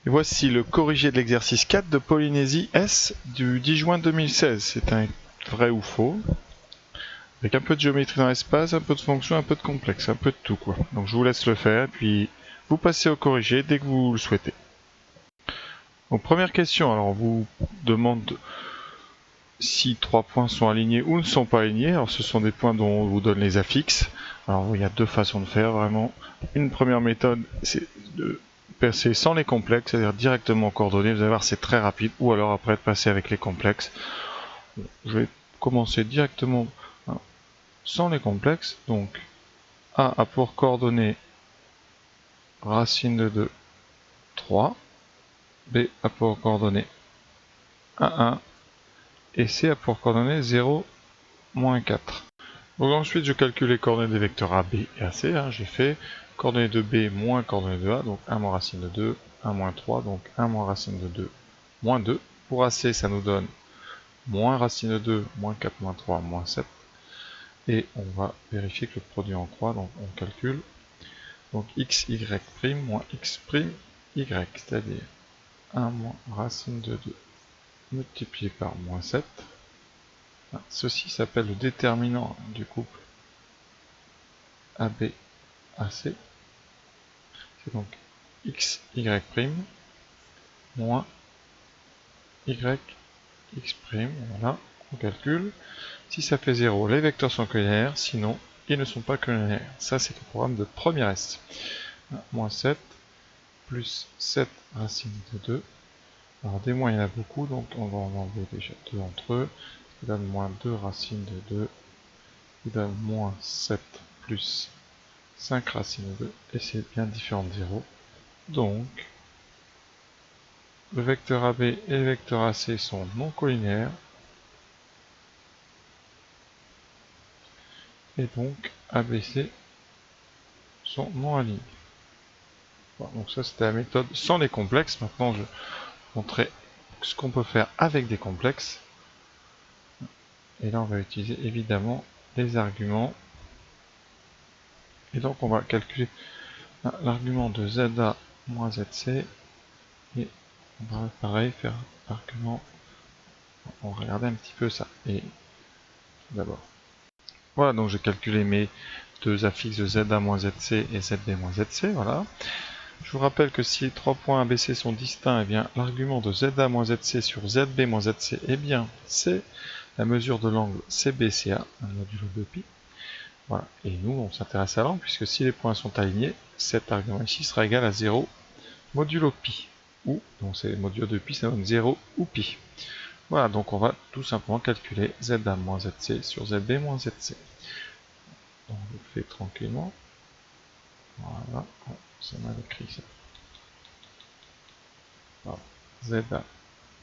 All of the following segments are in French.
Et voici le corrigé de l'exercice 4 de Polynésie S du 10 juin 2016. C'est un vrai ou faux. Avec un peu de géométrie dans l'espace, un peu de fonction, un peu de complexe, un peu de tout quoi. Donc je vous laisse le faire, puis vous passez au corrigé dès que vous le souhaitez. Donc première question, alors on vous demande si 3 points sont alignés ou ne sont pas alignés. Alors ce sont des points dont on vous donne les affixes. Alors il y a deux façons de faire vraiment. Une première méthode, c'est de passer sans les complexes, c'est-à-dire directement en coordonnées. Vous allez voir, c'est très rapide. Ou alors après de passer avec les complexes. Je vais commencer directement sans les complexes. Donc A a pour coordonnées racine de 2, 3. B a pour coordonnées 1, 1. Et C a pour coordonnées 0, moins 4. Donc ensuite je calcule les coordonnées des vecteurs A, B et AC. J'ai fait coordonnées de B moins coordonnées de A, donc 1 moins racine de 2, 1 moins 3, donc 1 moins racine de 2, moins 2. Pour AC, ça nous donne moins racine de 2, moins 4, moins 3, moins 7. Et on va vérifier que le produit en croix, donc on calcule. Donc x, y' moins x', y, c'est-à-dire 1 moins racine de 2 multiplié par moins 7. Ceci s'appelle le déterminant du couple AB AC. C'est donc x, y', moins y, x', voilà, on calcule. Si ça fait 0, les vecteurs sont collinaires, sinon ils ne sont pas collinaires. Ça c'est le programme de première S. Moins 7, plus 7 racine de 2. Alors des moins il y en a beaucoup, donc on va en enlever déjà 2 entre eux. Ça donne moins 2 racine de 2, qui donne moins 7 plus 5 racine de 2, et c'est bien différent de 0. Donc, le vecteur AB et le vecteur AC sont non collinaires, et donc ABC sont non alignés. Voilà, donc ça c'était la méthode sans les complexes. Maintenant je vais montrer ce qu'on peut faire avec des complexes. Et là on va utiliser évidemment les arguments. Et donc on va calculer l'argument de ZA moins ZC. Et on va pareil faire l'argument. On va regarder un petit peu ça. Et d'abord. Voilà, donc j'ai calculé mes deux affixes de ZA moins ZC et ZB moins ZC. Voilà. Je vous rappelle que si les 3 points ABC sont distincts, eh bien l'argument de ZA moins ZC sur ZB moins ZC, eh bien c'est la mesure de l'angle CBCA, un modulo de pi. Voilà. Et nous, on s'intéresse à l'angle, puisque si les points sont alignés, cet argument ici sera égal à 0 modulo pi. Ou, donc c'est modulo de pi, ça donne 0 ou pi. Voilà, donc on va tout simplement calculer ZA moins ZC sur ZB moins ZC. Donc je le fais tranquillement. Voilà, c'est mal écrit ça. Voilà. ZA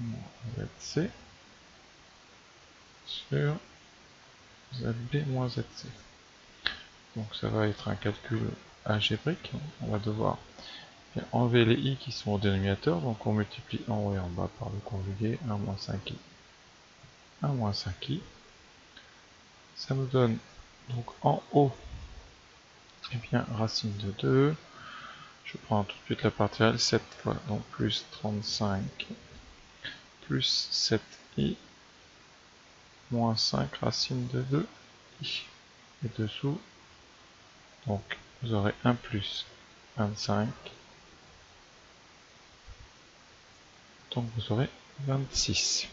moins ZC sur ZB moins ZC. Donc ça va être un calcul algébrique. On va devoir enlever les i qui sont au dénominateur. Donc on multiplie en haut et en bas par le conjugué. 1 moins 5i. 1 moins 5i. Ça nous donne donc en haut, eh bien, racine de 2. Je prends tout de suite la partie réelle, 7 fois, donc plus 35 plus 7i moins 5 racine de 2i. Et dessous, donc vous aurez 1 plus 25, donc vous aurez 26.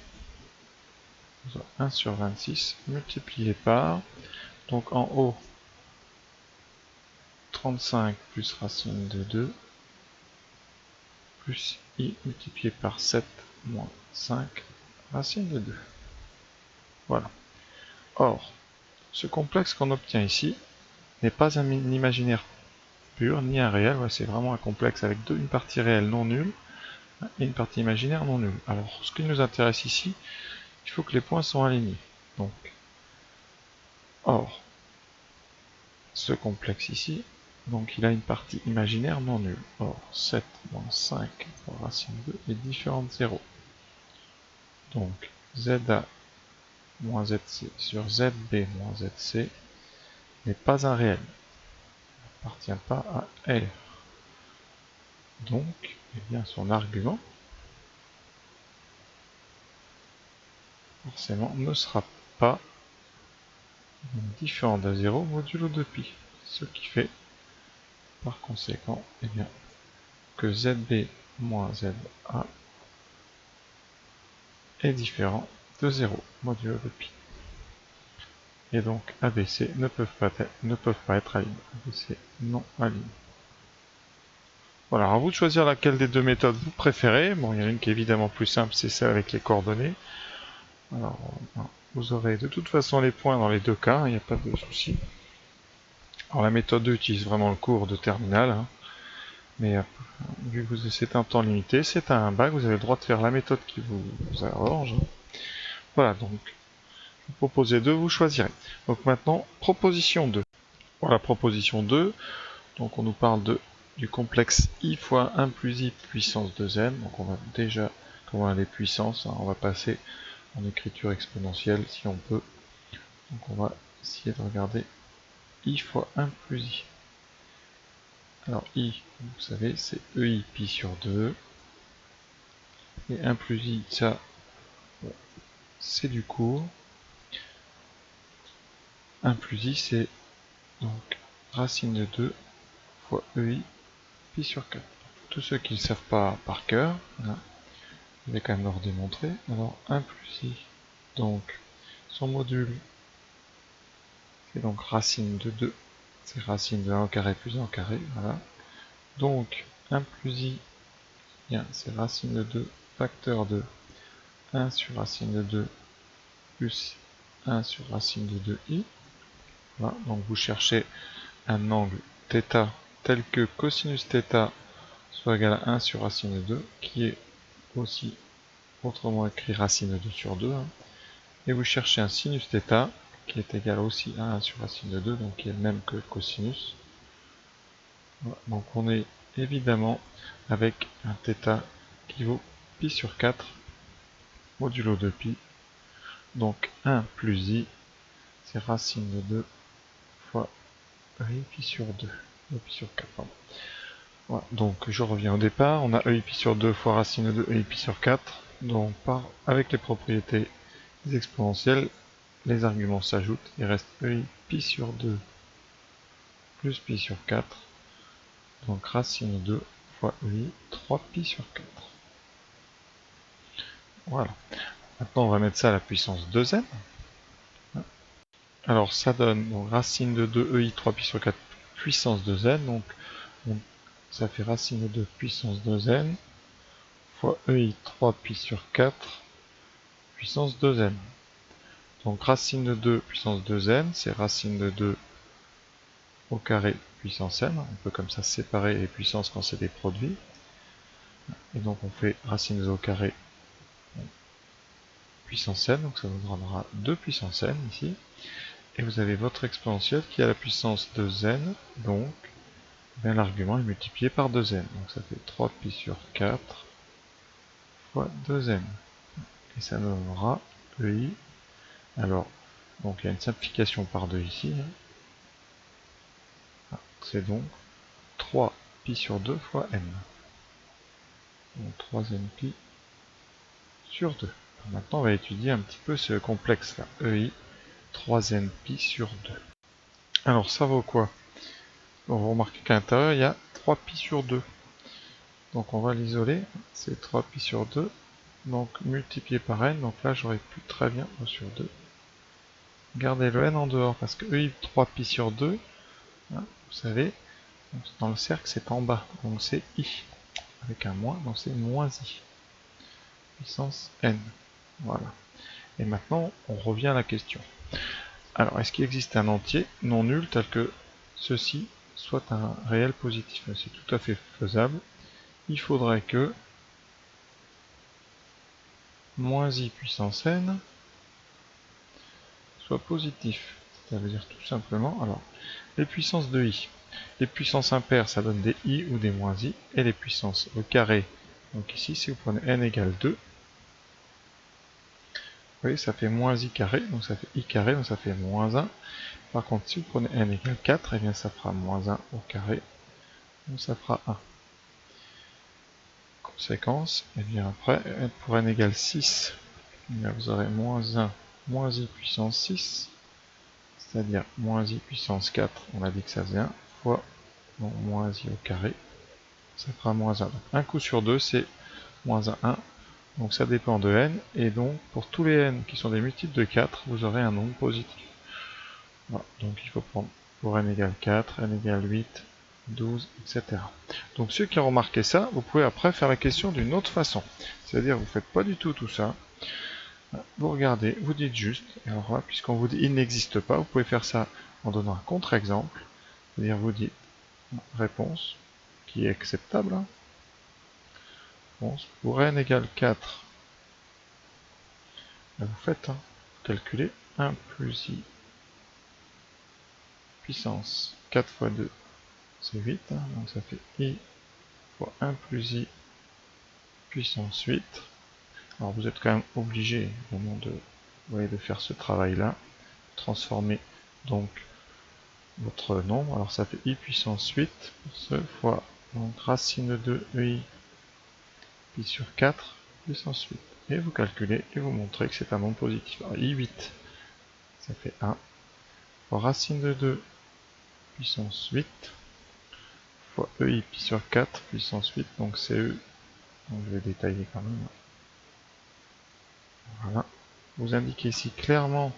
Vous aurez 1 sur 26 multiplié par, donc en haut, 35 plus racine de 2, plus i multiplié par 7 moins 5 racine de 2. Voilà. Or, ce complexe qu'on obtient ici n'est pas un imaginaire pur, ni un réel, ouais, c'est vraiment un complexe avec une partie réelle non nulle et une partie imaginaire non nulle. Alors, ce qui nous intéresse ici, il faut que les points soient alignés. Donc, or, ce complexe ici, donc il a une partie imaginaire non nulle. Or, 7 moins 5 fois racine 2 est différent de 0. Donc, ZA moins ZC sur ZB moins ZC n'est pas un réel. Il n'appartient pas à R. Donc, eh bien son argument forcément ne sera pas différent de 0 modulo 2π. Ce qui fait par conséquent eh bien, que ZB moins ZA est différent de 0 modulo 2π. Et donc ABC ne peuvent pas être alignés. ABC non alignés. Voilà, à vous de choisir laquelle des deux méthodes vous préférez. Bon, il y en a une qui est évidemment plus simple, c'est celle avec les coordonnées. Alors, vous aurez de toute façon les points dans les deux cas, il n'y a pas de souci. Alors la méthode 2 utilise vraiment le cours de terminale, hein. Mais vu que c'est un temps limité, c'est un bac, vous avez le droit de faire la méthode qui vous arrange. Voilà, donc vous proposez 2, vous choisirez. Donc maintenant, proposition 2. Voilà, proposition 2, donc on nous parle du complexe i fois 1 plus i puissance 2n. Donc on va déjà, comme on a les puissances, hein, on va passer en écriture exponentielle si on peut. Donc on va essayer de regarder i fois 1 plus i. Alors i, vous savez, c'est ei pi sur 2. Et 1 plus i, ça, c'est du cours. 1 plus i, c'est donc racine de 2 fois ei pi sur 4. Tous ceux qui ne le savent pas par cœur, hein, je vais quand même leur démontrer. Alors 1 plus i, donc son module, c'est donc racine de 2. C'est racine de 1 au carré plus 1 au carré, voilà. Donc 1 plus i, c'est racine de 2 facteur de 1 sur racine de 2 plus 1 sur racine de 2i. Voilà, donc vous cherchez un angle θ tel que cosinus θ soit égal à 1 sur racine de 2, qui est aussi autrement écrit racine de 2 sur 2. Hein. Et vous cherchez un sinus θ qui est égal aussi à 1 sur racine de 2, donc qui est le même que cosinus. Voilà, donc on est évidemment avec un θ qui vaut pi sur 4 modulo 2π. Donc 1 plus i, c'est racine de 2 fois ei pi sur 2. Pi sur 4, pardon. Voilà, donc je reviens au départ, on a ei pi sur 2 fois racine de 2 ei pi sur 4. Donc avec les propriétés des exponentielles, les arguments s'ajoutent, il reste ei pi sur 2 plus pi sur 4. Donc racine de 2 fois ei 3pi sur 4. Voilà. Maintenant on va mettre ça à la puissance 2n. Alors ça donne donc, racine de 2 ei 3pi sur 4 puissance 2n. Donc ça fait racine de 2 puissance 2n fois ei 3pi sur 4 puissance 2n. Donc racine de 2 puissance 2n, c'est racine de 2 au carré puissance n. On peut comme ça séparer les puissances quand c'est des produits. Et donc on fait racine de 2 au carré puissance n, donc ça nous donnera 2 puissance n ici. Et vous avez votre exponentielle qui a la puissance de n, donc l'argument est multiplié par 2n. Donc ça fait 3pi sur 4 fois 2n. Et ça nous donnera ei. Alors, donc il y a une simplification par 2 ici. C'est donc 3pi sur 2 fois n. Donc 3n pi sur 2. Maintenant, on va étudier un petit peu ce complexe-là. ei 3n pi sur 2. Alors, ça vaut quoi? On va remarquer qu'à l'intérieur, il y a 3pi sur 2. Donc, on va l'isoler. C'est 3pi sur 2. Donc, multiplié par n. Donc là, j'aurais pu très bien O sur 2. Gardez le n en dehors, parce que ei 3pi sur 2, hein, vous savez, dans le cercle, c'est en bas. Donc, c'est i. Avec un moins, donc c'est moins i. Puissance n. Voilà. Et maintenant, on revient à la question. Alors, est-ce qu'il existe un entier non nul tel que ceci soit un réel positif? C'est tout à fait faisable. Il faudrait que moins i puissance n soit positif. Ça veut dire tout simplement, alors, les puissances de i. Les puissances impaires, ça donne des i ou des moins i. Et les puissances au carré, donc ici, si vous prenez n égale 2, vous voyez, ça fait moins i carré, donc ça fait i carré, donc ça fait moins 1. Par contre, si vous prenez n égale 4, eh bien ça fera moins 1 au carré, donc ça fera 1. séquence, et bien après, pour n égale 6, là vous aurez moins 1, moins i puissance 6, c'est-à-dire moins i puissance 4, on a dit que ça faisait 1, fois donc, moins i au carré, ça fera moins 1. Donc, un coup sur 2, c'est moins 1, 1. Donc ça dépend de n, et donc pour tous les n qui sont des multiples de 4, vous aurez un nombre positif. Voilà, donc il faut prendre pour n égale 4, n égale 8, 12, etc. Donc ceux qui ont remarqué ça, vous pouvez après faire la question d'une autre façon. C'est-à-dire vous ne faites pas du tout tout ça. Vous regardez, vous dites juste, et alors là, puisqu'on vous dit il n'existe pas, vous pouvez faire ça en donnant un contre-exemple. C'est-à-dire vous dites réponse, qui est acceptable. Hein. Réponse, pour n égale 4, là, vous faites, hein, calculer 1 plus i puissance 4 fois 2, c'est 8, hein, donc ça fait i fois 1 plus i puissance 8. Alors vous êtes quand même obligé au moment de faire ce travail-là, transformer donc votre nombre. Alors ça fait i puissance 8 pour ce fois donc racine de i pi sur 4 puissance 8. Et vous calculez et vous montrez que c'est un nombre positif. Alors i8, ça fait 1 fois racine de 2 puissance 8 fois ei pi sur 4 puissance 8, donc c'est e. Donc je vais détailler quand même. Voilà. Vous indiquez ici clairement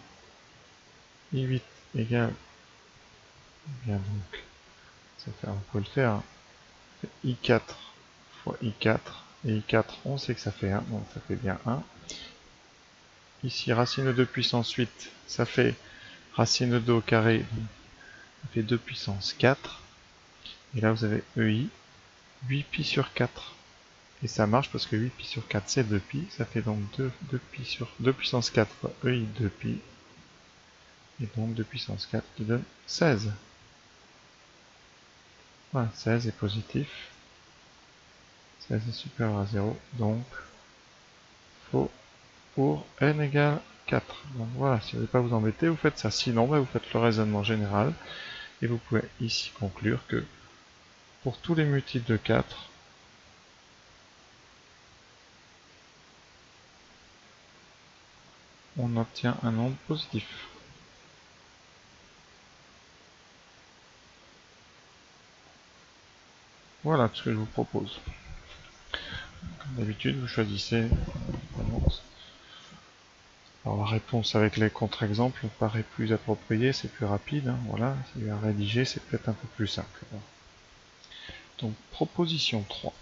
i8 égale, bien donc, ça fait, on peut le faire, hein, i4 fois i4, et i4 on sait que ça fait 1, donc ça fait bien 1. Ici racine de 2 puissance 8, ça fait racine de 2 au carré, donc ça fait 2 puissance 4. Et là vous avez ei, 8 pi sur 4. Et ça marche parce que 8 pi sur 4 c'est 2 pi, ça fait donc 2 pi sur 2 puissance 4 fois ei 2 pi. Et donc 2 puissance 4 qui donne 16. Voilà, 16 est positif. 16 est supérieur à 0, donc faux pour n égale 4. Donc voilà, si vous ne voulez pas vous embêter, vous faites ça. Sinon, vous faites le raisonnement général, et vous pouvez ici conclure que pour tous les multiples de 4, on obtient un nombre positif. Voilà ce que je vous propose. Comme d'habitude, vous choisissez. Alors la réponse avec les contre-exemples paraît plus appropriée, c'est plus rapide. Hein, voilà, si à rédiger, c'est peut-être un peu plus simple. Donc proposition 3.